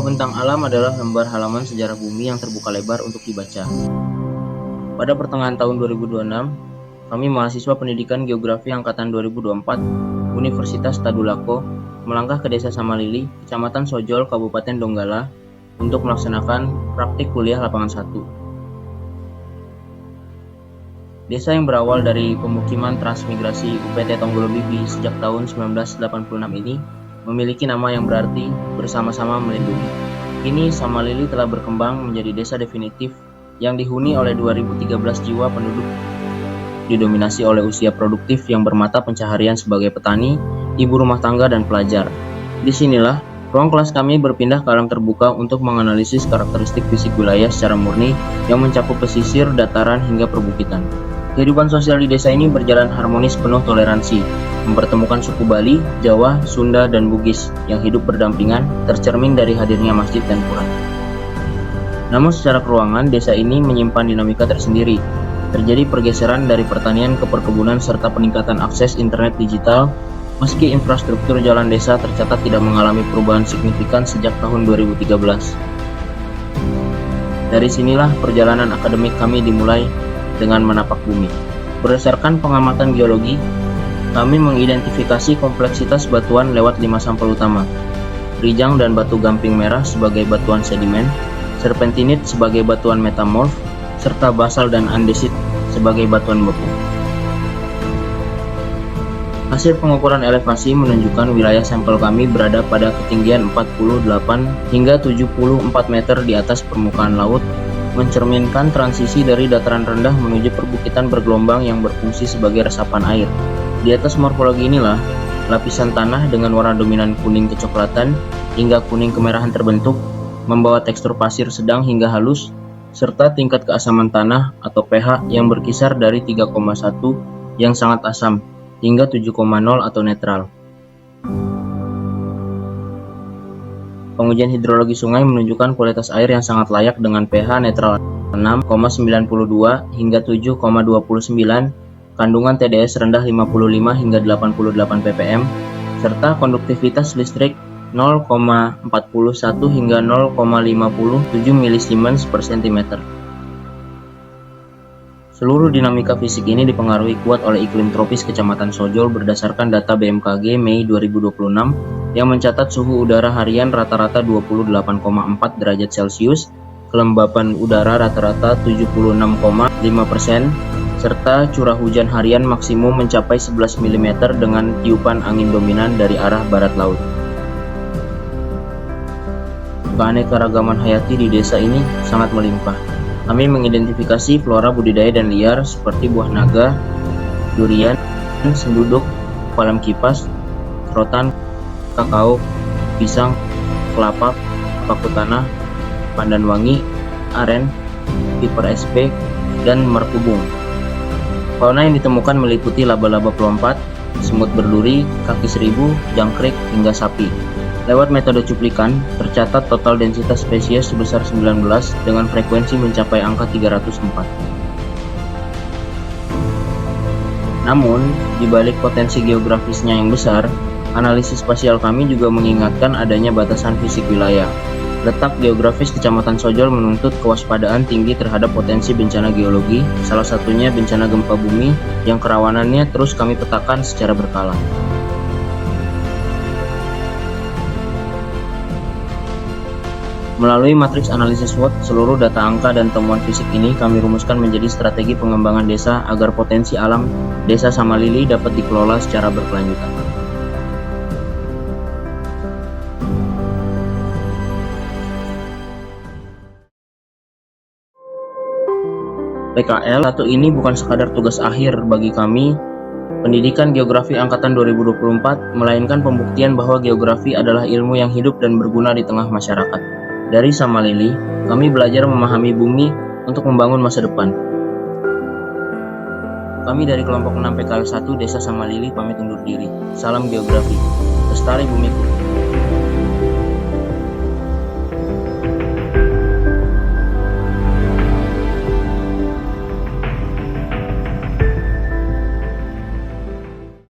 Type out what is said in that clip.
Sebuah bentang alam adalah lembar halaman sejarah bumi yang terbuka lebar untuk dibaca. Pada pertengahan tahun 2026, kami mahasiswa pendidikan geografi angkatan 2024 Universitas Tadulako melangkah ke Desa Samalili, Kecamatan Sojol, Kabupaten Donggala untuk melaksanakan praktik kuliah lapangan 1. Desa yang berawal dari pemukiman transmigrasi UPT Tonggolo Bibi sejak tahun 1986 ini memiliki nama yang berarti bersama-sama melindungi. Kini Samalili telah berkembang menjadi desa definitif yang dihuni oleh 2013 jiwa penduduk, didominasi oleh usia produktif yang bermata pencaharian sebagai petani, ibu rumah tangga, dan pelajar. Disinilah ruang kelas kami berpindah ke alam terbuka untuk menganalisis karakteristik fisik wilayah secara murni yang mencakup pesisir, dataran, hingga perbukitan. Kehidupan sosial di desa ini berjalan harmonis penuh toleransi, mempertemukan suku Bali, Jawa, Sunda, dan Bugis yang hidup berdampingan, tercermin dari hadirnya masjid dan pura. Namun secara keruangan, desa ini menyimpan dinamika tersendiri. Terjadi pergeseran dari pertanian ke perkebunan serta peningkatan akses internet digital, meski infrastruktur jalan desa tercatat tidak mengalami perubahan signifikan sejak tahun 2013. Dari sinilah perjalanan akademik kami dimulai dengan menapak bumi. Berdasarkan pengamatan geologi, kami mengidentifikasi kompleksitas batuan lewat 5 sampel utama. Rijang dan batu gamping merah sebagai batuan sedimen, serpentinit sebagai batuan metamorf, serta basal dan andesit sebagai batuan beku. Hasil pengukuran elevasi menunjukkan wilayah sampel kami berada pada ketinggian 48 hingga 74 meter di atas permukaan laut, mencerminkan transisi dari dataran rendah menuju perbukitan bergelombang yang berfungsi sebagai resapan air. Di atas morfologi inilah, lapisan tanah dengan warna dominan kuning kecoklatan hingga kuning kemerahan terbentuk, membawa tekstur pasir sedang hingga halus, serta tingkat keasaman tanah atau pH yang berkisar dari 3,1 yang sangat asam hingga 7,0 atau netral. Pengujian hidrologi sungai menunjukkan kualitas air yang sangat layak dengan pH netral 6,92 hingga 7,29, kandungan TDS rendah 55 hingga 88 ppm, serta konduktivitas listrik 0,41 hingga 0,57 milisiemens per cm. Seluruh dinamika fisik ini dipengaruhi kuat oleh iklim tropis Kecamatan Sojol berdasarkan data BMKG Mei 2026 yang mencatat suhu udara harian rata-rata 28,4 derajat Celcius, kelembapan udara rata-rata 76,5%, serta curah hujan harian maksimum mencapai 11 mm dengan tiupan angin dominan dari arah barat laut. Keanekaragaman hayati di desa ini sangat melimpah. Kami mengidentifikasi flora budidaya dan liar seperti buah naga, durian, senduduk, palem kipas, rotan, kakao, pisang, kelapa, paku tanah, pandan wangi, aren, piper SB, dan merkubung. Fauna yang ditemukan meliputi laba-laba pelompat, semut berduri, kaki seribu, jangkrik, hingga sapi. Lewat metode cuplikan, tercatat total densitas spesies sebesar 19 dengan frekuensi mencapai angka 304. Namun, di balik potensi geografisnya yang besar, analisis spasial kami juga mengingatkan adanya batasan fisik wilayah. Letak geografis Kecamatan Sojol menuntut kewaspadaan tinggi terhadap potensi bencana geologi, salah satunya bencana gempa bumi yang kerawanannya terus kami petakan secara berkala. Melalui matriks analisis SWOT, seluruh data angka dan temuan fisik ini kami rumuskan menjadi strategi pengembangan desa agar potensi alam Desa Samalili dapat dikelola secara berkelanjutan. PKL atau ini bukan sekadar tugas akhir bagi kami pendidikan geografi angkatan 2024, melainkan pembuktian bahwa geografi adalah ilmu yang hidup dan berguna di tengah masyarakat. Dari Samalili, kami belajar memahami bumi untuk membangun masa depan. Kami dari kelompok 6 PKL 1 Desa Samalili pamit undur diri. Salam geografi. Lestari bumiku.